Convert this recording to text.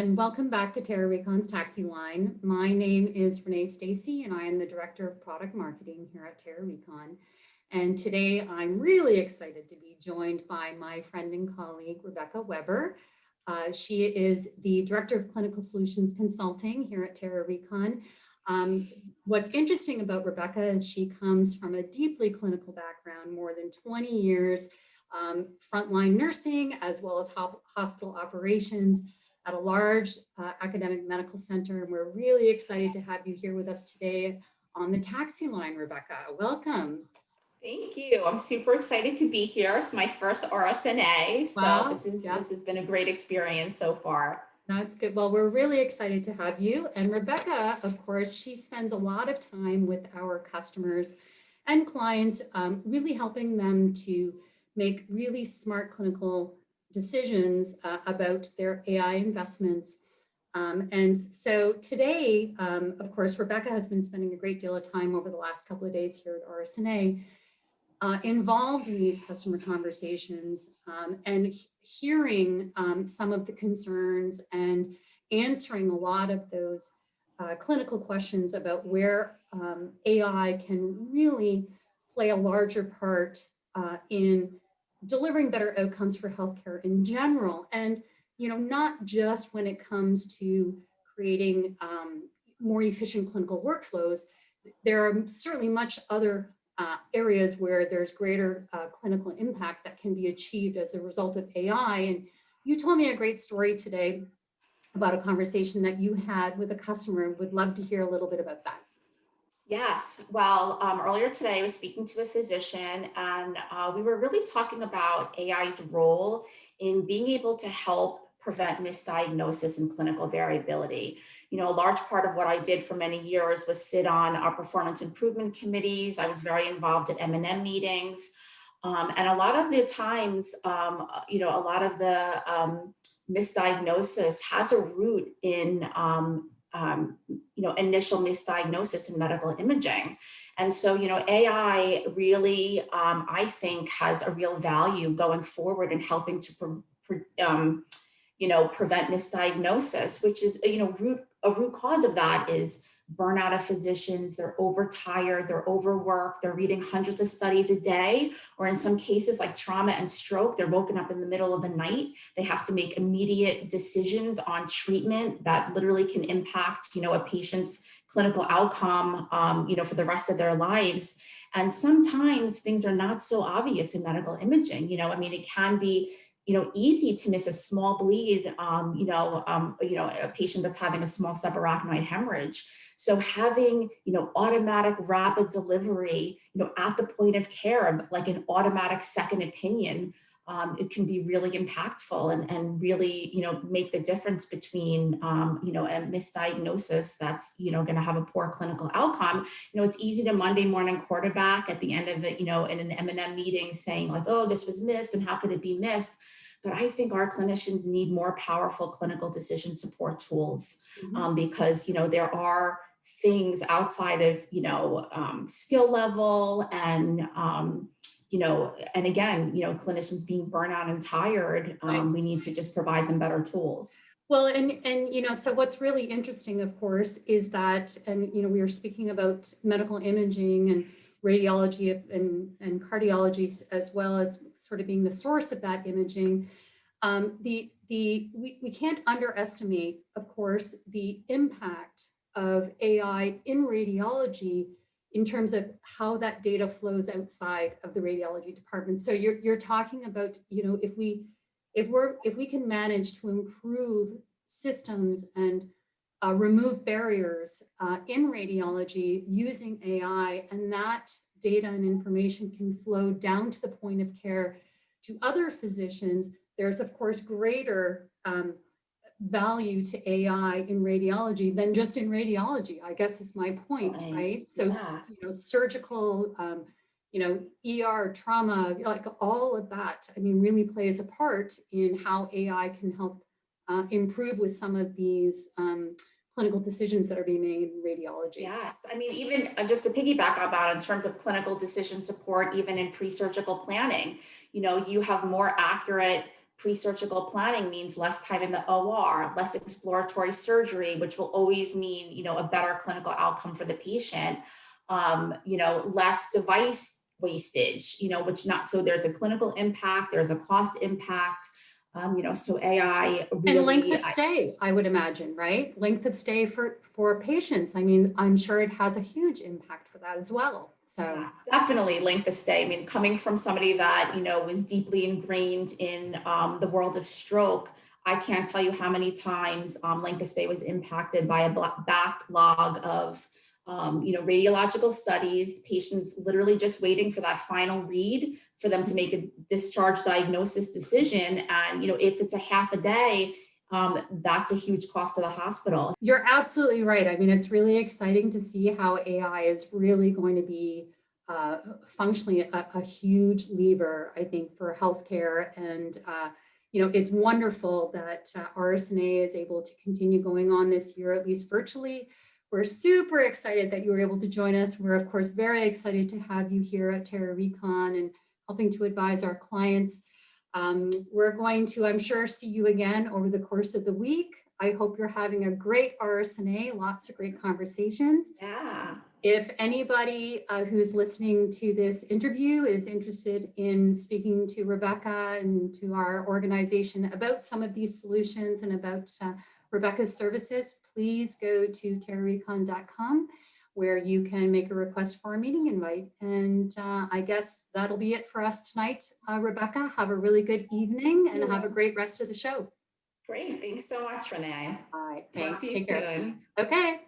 and welcome back to TeraRecon's Taxi Line. My name is Renee Stacy, and I am the Director of Product Marketing here at TeraRecon. And today I'm really excited to be joined by my friend and colleague, Rebecca Weber. She is the Director of Clinical Solutions Consulting here at TeraRecon. What's interesting about Rebecca is she comes from a deeply clinical background, more than 20 years, frontline nursing, as well as hospital operations at a large academic medical center. And we're really excited to have you here with us today on the Taxi Line, Rebecca. Welcome. Thank you. I'm super excited to be here. It's my first RSNA, so Wow. this has been a great experience so far. That's good. Well, we're really excited to have you. And Rebecca, of course, she spends a lot of time with our customers and clients, really helping them to make really smart clinical decisions about their AI investments. And so today, of course, Rebecca has been spending a great deal of time over the last couple of days here at RSNA involved in these customer conversations and hearing some of the concerns and answering a lot of those clinical questions about where AI can really play a larger part in delivering better outcomes for healthcare in general. And, you know, not just when it comes to creating more efficient clinical workflows. There are certainly much other areas where there's greater clinical impact that can be achieved as a result of AI. And you told me a great story today about a conversation that you had with a customer. Would love to hear a little bit about that. Yes. Well, earlier today I was speaking to a physician, and we were really talking about AI's role in being able to help prevent misdiagnosis and clinical variability. You know, a large part of what I did for many years was sit on our performance improvement committees. I was very involved at M&M meetings. And a lot of the times, you know, a lot of the misdiagnosis has a root in you know, initial misdiagnosis in medical imaging. And so, you know, AI really, I think, has a real value going forward in helping to, you know, prevent misdiagnosis, which is, you know, a root cause of that is burnout of physicians. They're overtired, they're overworked, they're reading hundreds of studies a day, or in some cases like trauma and stroke, they're woken up in the middle of the night. They have to make immediate decisions on treatment that literally can impact, you know, a patient's clinical outcome, you know, for the rest of their lives. And sometimes things are not so obvious in medical imaging. You know, I mean, it can be, you know, easy to miss a small bleed, you know, a patient that's having a small subarachnoid hemorrhage. So having, you know, automatic rapid delivery, you know, at the point of care, like an automatic second opinion, it can be really impactful and really, you know, make the difference between, you know, a misdiagnosis that's, you know, going to have a poor clinical outcome. You know, it's easy to Monday morning quarterback at the end of it, you know, in an M&M meeting saying like, oh, this was missed and how could it be missed? But I think our clinicians need more powerful clinical decision support tools because, you know, there are things outside of, you know, skill level and, you know, and again, you know, clinicians being burnt out and tired, we need to just provide them better tools. Well, and you know, so what's really interesting, of course, is that, and you know, we were speaking about medical imaging and radiology and cardiology, as well as sort of being the source of that imaging. We can't underestimate, of course, the impact of AI in radiology in terms of how that data flows outside of the radiology department. So you're talking about, you know, if we can manage to improve systems and remove barriers in radiology using AI, and that data and information can flow down to the point of care to other physicians, there's of course greater value to AI in radiology than just in radiology, I guess is my point, right? So, you know, surgical, you know, ER, trauma, like all of that, I mean, really plays a part in how AI can help improve with some of these clinical decisions that are being made in radiology. Yes, I mean, even just to piggyback on that in terms of clinical decision support, even in pre-surgical planning, you know, you have more accurate pre-surgical planning means less time in the OR, less exploratory surgery, which will always mean, a better clinical outcome for the patient. Less device wastage, which not, so there's a clinical impact, there's a cost impact. So AI And length really, of stay, I would imagine, right? Length of stay for patients. I mean, I'm sure it has a huge impact for that as well. So yes, definitely length of stay. I mean, coming from somebody that, was deeply ingrained in the world of stroke, I can't tell you how many times length of stay was impacted by a backlog of, radiological studies, patients literally just waiting for that final read for them to make a discharge diagnosis decision. And, if it's a half a day, that's a huge cost to the hospital. you're absolutely right. I mean, it's really exciting to see how AI is really going to be functionally a huge lever, I think, for healthcare. And, it's wonderful that RSNA is able to continue going on this year, at least virtually. We're super excited that you were able to join us. We're, of course, very excited to have you here at TeraRecon and helping to advise our clients. We're going to, I'm sure, see you again over the course of the week. I hope you're having a great RSNA, lots of great conversations. Yeah. If anybody who's listening to this interview is interested in speaking to Rebecca and to our organization about some of these solutions and about Rebecca's services, please go to terarecon.com where you can make a request for a meeting invite. And I guess that'll be it for us tonight. Rebecca, have a really good evening and have a great rest of the show. Great. Thanks so much, Renee. All right. Talk Thanks. to you Take care. soon. Okay.